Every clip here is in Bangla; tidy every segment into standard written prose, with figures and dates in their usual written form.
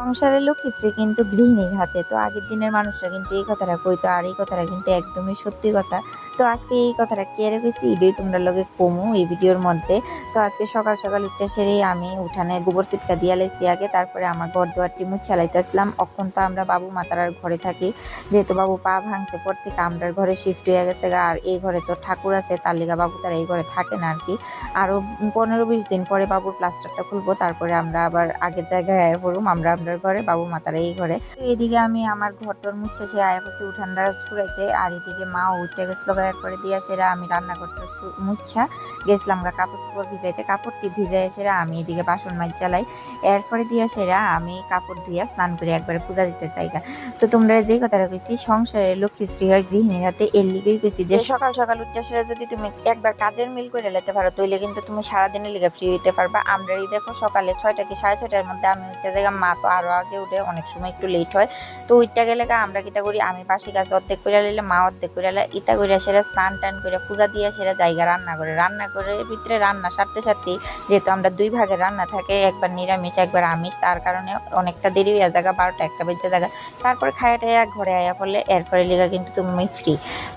সংসারের লক্ষ্মীশ্রী কিন্তু গৃহিণীর হাতে। তো আগের দিনের মানুষরা কিন্তু এই কথাটা কইতো, আর এই কথাটা কিন্তু একদমই সত্যি কথা। তো আজকে এই কথাটা কেয়ারে কইছি এটাই তোমরা লগে কমু এই ভিডিওর মধ্যে। তো আজকে সকাল সকাল উঠতে সেরেই আমি উঠানে গোবর ছিটকা দিয়া লাইছি আগে, তারপরে আমার ঘর দুয়ারটি মুছা লাইতেছিলাম। অখন তো আমরা বাবু মাতারার ঘরে থাকি, যেহেতু বাবু পা ভাঙছে পর থেকে আমরার ঘরে শিফট হয়ে গেছে গা। আর এই ঘরে তো ঠাকুর আছে, তার লিগা বাবু তারা এই ঘরে থাকে না আর কি। আরো 15-20 দিন পরে বাবুর প্লাস্টারটা খুলবো, তারপরে আমরা আবার আগের জায়গায় আয়া পড়ুম। আমরা আপনার ঘরে, বাবু মাতারা এই ঘরে। তো এদিকে আমি আমার ঘরটর মুচ্ছে সে আয়া পড়ছি, উঠানটা ছুড়েছে। আর এদিকে মাও উঠে গেছিল, এরপরে দিয়া সেরা আমি রান্না করতে মুচ্ছা গেছিলাম গা কাপড় চোপড় ভিজাইতে। কাপড়টি ভিজাই সেরা আমি এদিকে বাসন মাজ জ্বালাই। এরপরে দিয়া সেরা আমি কাপড় ধুইয়া স্নান করে একবারে পূজা দিতে চাই গা। তো তোমরা যে কথাটা কইছি সংসারের লক্ষ্মীশ্রী হয় গৃহিণীর হাতে, এর লিগেই কইছি যে সকাল সকাল উঠতে সেরা যদি তুমি একবার কাজের মিল করে লেতে পারো তইলে কিন্তু তুমি সারাদিনের লিগে ফ্রি হইতে পারবা। আমরা এই দেখো সকালে 6টা কি 6:30টার মধ্যে আমি উঠতে যাই, মা তো আরো আগে উঠে, অনেক সময় একটু লেট হয়। তো উঠতে গেলে আমরা কিতা করি, আমি বাসি কাজ অর্ধেক করে লাইলে মা অর্ধেক করে লাই, ইটা করে সেরা স্নান টান করে পূজা দিয়ে সেরা জায়গা রান্না করে ভিতরে রান্না সারতে সারতেই, যেহেতু আমরা 2 ভাগের রান্না থাকে, একবার নিরামিষ একবার আমিষ, তার কারণে অনেকটা দেরি হয়ে জায়গা 12টা-1টা বেজে জায়গা। তারপরে খাইয়া টাইয়া ঘরে আয়া পড়লে এরপরে লিগা কিন্তু তুমি ফ্রি।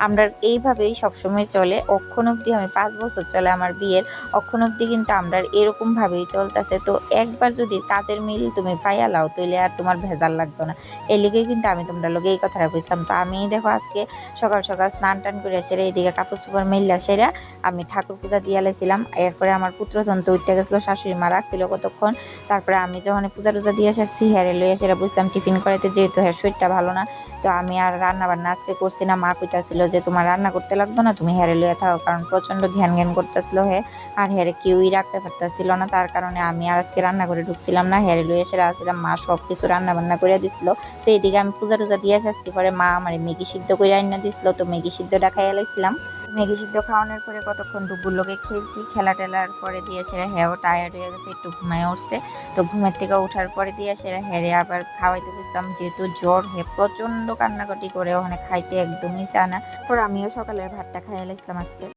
আমরা এইভাবেই সবসময় চলে। অক্ষণ অব্দি আমি 5 বছর চলে আমার বিয়ের, অক্ষণ অব্দি কিন্তু আমরা এরকম ভাবেই চলতেছে। তো একবার যদি কাজের মিল তুমি পাইয়া লাও তইলে আর তোমার ভেজাল লাগতো না। এর লিগেই কিন্তু আমি তোমরা লগে এই কথাটা কইতাম। তো আমি দেখো আজকে সকাল সকাল স্নান টান করে সেরে এদিকে কাপড় চোপড় মেললা সেরা আমি ঠাকুর পূজা দিয়া লাইছিলাম। এরপরে আমার পুত্রধন তো উঠতে গেছিলো, শাশুড়ি মা রাখছিল কতক্ষণ। তারপরে আমি যখন পূজা টুজা দিয়ে এসেছি হেরে লইয়া সেরা বুঝলাম টিফিন করাইতে, যেহেতু হ্যাঁ শরীরটা ভালো না। তো আমি আর রান্না বান্না আজকে করছি না। মা কইতাছিল যে তোমার রান্না করতে লাগতো না, তুমি হেরে লইয়া থাকো, কারণ প্রচন্ড ঘ্যান ঘ্যান করতেছিল হে। আর হেরে কেউই রাখতে পারতেছিল না, তার কারণে আমি আর আজকে রান্না করে ঢুকছিলাম না। হেরে লইয়া সেরা আসছিলাম, মা সব কিছু রান্না বান্না করে দিছিল। তো এইদিকে আমি পূজা টুজা দিয়ে আসছি, পরে মা আমার ম্যাগি সিদ্ধ করে রান্না দিছিল, তো ম্যাগি সিদ্ধটা খাইয়া লাইছিলাম। ম্যাগি সিদ্ধ খাওয়ানোর পরে কতক্ষণ ডুবুর লোকে খেলছি, খেলা টেলার পরে দিয়ে সেরা হ্যাঁ টায়ার্ড হয়ে গেছে, একটু ঘুমায় উঠছে। তো ঘুমের থেকে ওঠার পরে দিয়ে সেরা হেরে আবার খাওয়াইতে গেছিলাম, যেহেতু জ্বর হে প্রচন্ড কান্নাকাটি করে ওখানে খাইতে একদমই চায় না। পর আমিও সকালের ভাতটা খাইয়া লাইছিলাম আজকে।